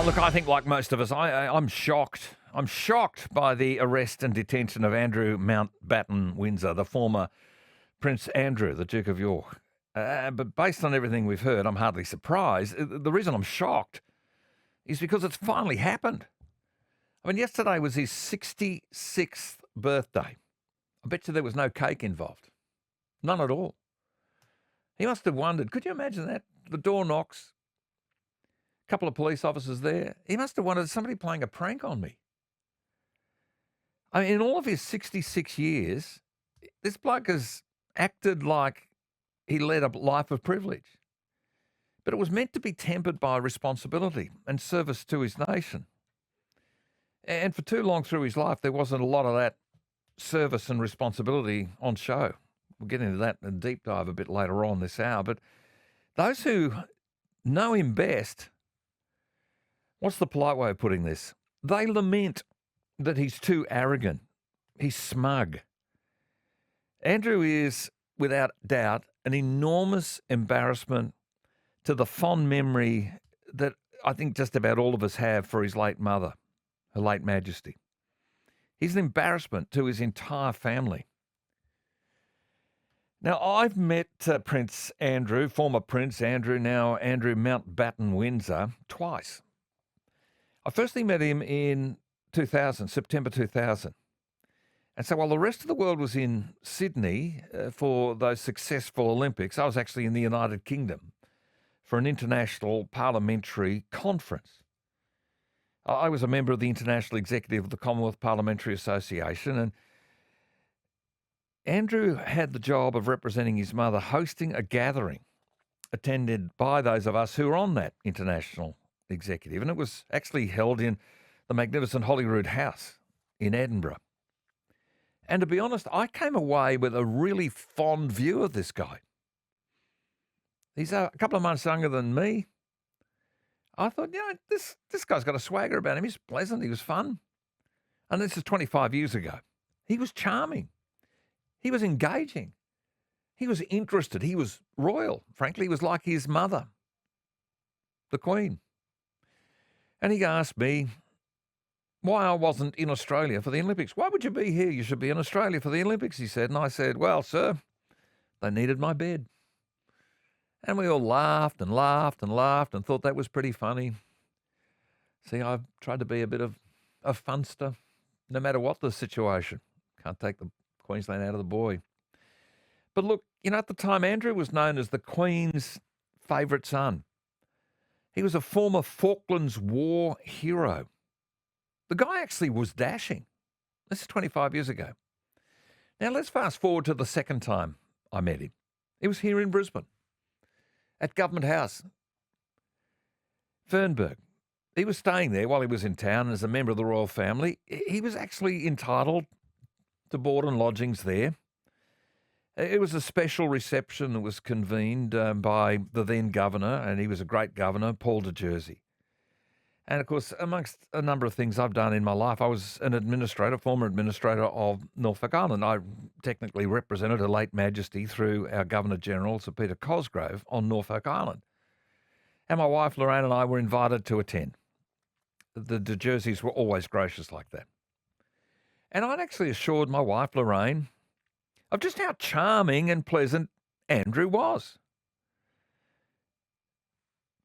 Look, I think like most of us, I'm shocked. I'm shocked by the arrest and detention of Andrew Mountbatten Windsor, the former Prince Andrew, the Duke of York. But based on everything we've heard, I'm hardly surprised. The reason I'm shocked is because it's finally happened. I mean, yesterday was his 66th birthday. I bet you there was no cake involved. None at all. He must have wondered, could you imagine that? The door knocks, a couple of police officers there. He must have wondered, is somebody playing a prank on me? I mean, in all of his 66 years, this bloke has acted like he led a life of privilege. But it was meant to be tempered by responsibility and service to his nation. And for too long through his life, there wasn't a lot of that service and responsibility on show. We'll get into that in a deep dive a bit later on this hour. But those who know him best, what's the polite way of putting this? They lament that he's too arrogant. He's smug. Andrew is, without doubt, an enormous embarrassment to the fond memory that I think just about all of us have for his late mother, Her late Majesty. He's an embarrassment to his entire family. Now, I've met Prince Andrew, former Prince Andrew, now Andrew Mountbatten Windsor, twice. I firstly met him in 2000, September 2000. And so while the rest of the world was in Sydney for those successful Olympics, I was actually in the United Kingdom for an international parliamentary conference. I was a member of the International Executive of the Commonwealth Parliamentary Association, and Andrew had the job of representing his mother, hosting a gathering attended by those of us who were on that international executive. And it was actually held in the magnificent Holyrood House in Edinburgh. And to be honest, I came away with a really fond view of this guy. He's a couple of months younger than me. I thought, this guy's got a swagger about him. He's pleasant. He was fun. And this is 25 years ago. He was charming. He was engaging. He was interested. He was royal. Frankly, he was like his mother, the Queen. And he asked me why I wasn't in Australia for the Olympics. Why would you be here? You should be in Australia for the Olympics, he said. And I said, well, sir, they needed my bed. And we all laughed and laughed and laughed and thought that was pretty funny. See, I've tried to be a bit of a funster, no matter what the situation. Can't take the Queensland out of the boy. But look, at the time, Andrew was known as the Queen's favourite son. He was a former Falklands War hero. The guy actually was dashing. This is 25 years ago. Now, let's fast forward to the second time I met him. It was here in Brisbane, at Government House, Fernberg. He was staying there while he was in town as a member of the royal family. He was actually entitled to board and lodgings there. It was a special reception that was convened by the then governor, and he was a great governor, Paul de Jersey. And, of course, amongst a number of things I've done in my life, I was an administrator, former administrator of Norfolk Island. I technically represented Her late Majesty through our Governor-General, Sir Peter Cosgrove, on Norfolk Island. And my wife, Lorraine, and I were invited to attend. The De Jerseys were always gracious like that. And I'd actually assured my wife, Lorraine, of just how charming and pleasant Andrew was.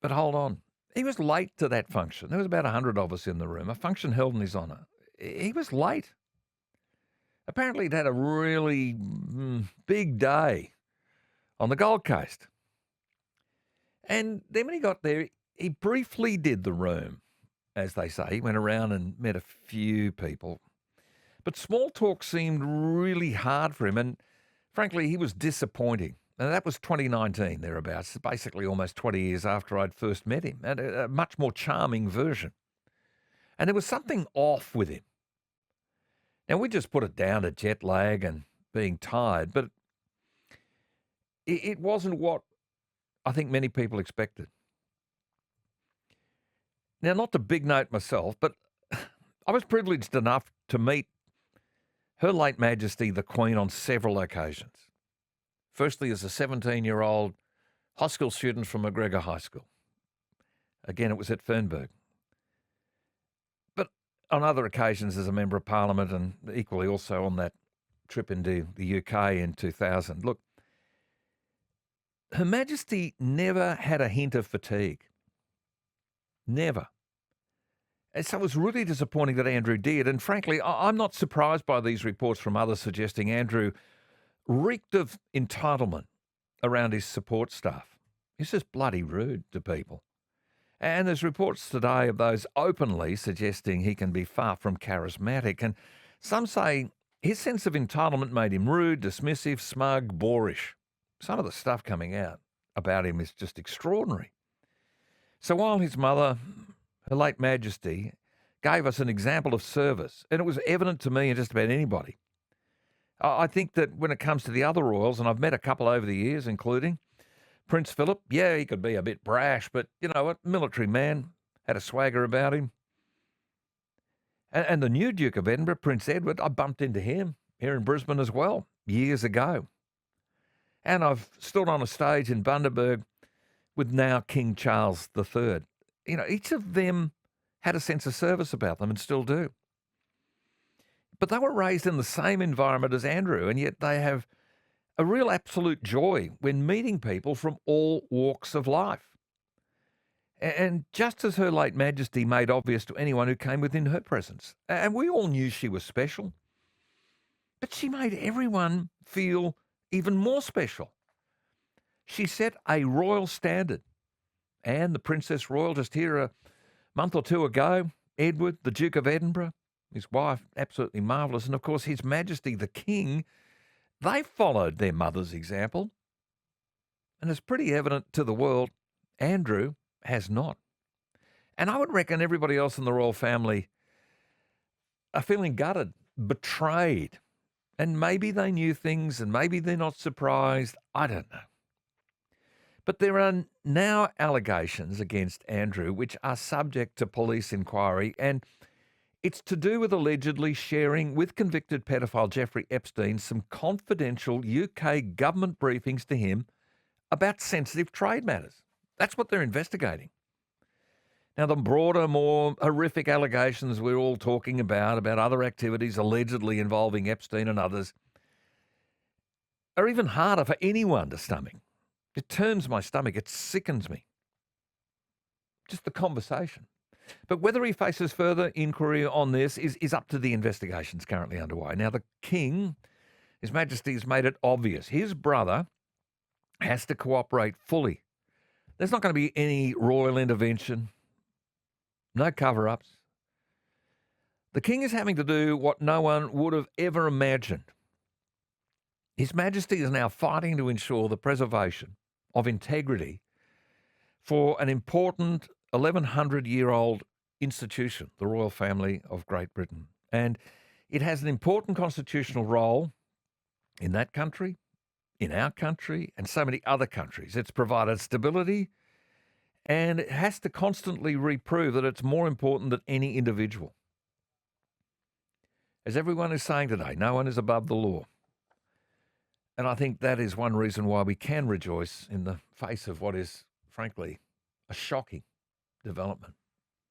But hold on. He was late to that function. There was about 100 of us in the room, a function held in his honour. He was late. Apparently he'd had a really big day on the Gold Coast. And then when he got there, he briefly did the room, as they say. He went around and met a few people. But small talk seemed really hard for him, and frankly, he was disappointing. And that was 2019, thereabouts, basically almost 20 years after I'd first met him, and a much more charming version. And there was something off with him. Now, we just put it down to jet lag and being tired, but it wasn't what I think many people expected. Now, not to big note myself, but I was privileged enough to meet Her late Majesty, the Queen, on several occasions. Firstly, as a 17-year-old high school student from McGregor High School. Again, it was at Fernberg. on other occasions as a Member of Parliament and equally also on that trip into the UK in 2000. Look, Her Majesty never had a hint of fatigue. Never. And so it was really disappointing that Andrew did. And frankly, I'm not surprised by these reports from others suggesting Andrew reeked of entitlement around his support staff. He's just bloody rude to people. And there's reports today of those openly suggesting he can be far from charismatic. And some say his sense of entitlement made him rude, dismissive, smug, boorish. Some of the stuff coming out about him is just extraordinary. So while his mother, Her late Majesty, gave us an example of service, and it was evident to me and just about anybody, I think that when it comes to the other royals, and I've met a couple over the years, including Prince Philip, yeah, he could be a bit brash, but you know what? Military man, had a swagger about him. And the new Duke of Edinburgh, Prince Edward, I bumped into him here in Brisbane as well, years ago. And I've stood on a stage in Bundaberg with now King Charles III. You know, each of them had a sense of service about them and still do. But they were raised in the same environment as Andrew, and yet they have a real absolute joy when meeting people from all walks of life. And just as Her late Majesty made obvious to anyone who came within her presence, and we all knew she was special, but she made everyone feel even more special. She set a royal standard. And the Princess Royal, just here a month or two ago, Edward, the Duke of Edinburgh, his wife, absolutely marvellous, and of course His Majesty the King, they followed their mother's example. And it's pretty evident to the world, Andrew has not. And I would reckon everybody else in the royal family are feeling gutted, betrayed. And maybe they knew things and maybe they're not surprised. I don't know. But there are now allegations against Andrew which are subject to police inquiry, and it's to do with allegedly sharing with convicted pedophile Jeffrey Epstein some confidential UK government briefings to him about sensitive trade matters. That's what they're investigating. Now, the broader, more horrific allegations we're all talking about other activities allegedly involving Epstein and others, are even harder for anyone to stomach. It turns my stomach. It sickens me. Just the conversation. But whether he faces further inquiry on this is up to the investigations currently underway. Now, the King, His Majesty, has made it obvious. His brother has to cooperate fully. There's not going to be any royal intervention, no cover-ups. The King is having to do what no one would have ever imagined. His Majesty is now fighting to ensure the preservation of integrity for an important 1,100-year-old institution, the royal family of Great Britain. And it has an important constitutional role in that country, in our country, and so many other countries. It's provided stability, and it has to constantly reprove that it's more important than any individual. As everyone is saying today, no one is above the law. And I think that is one reason why we can rejoice in the face of what is, frankly, a shocking development.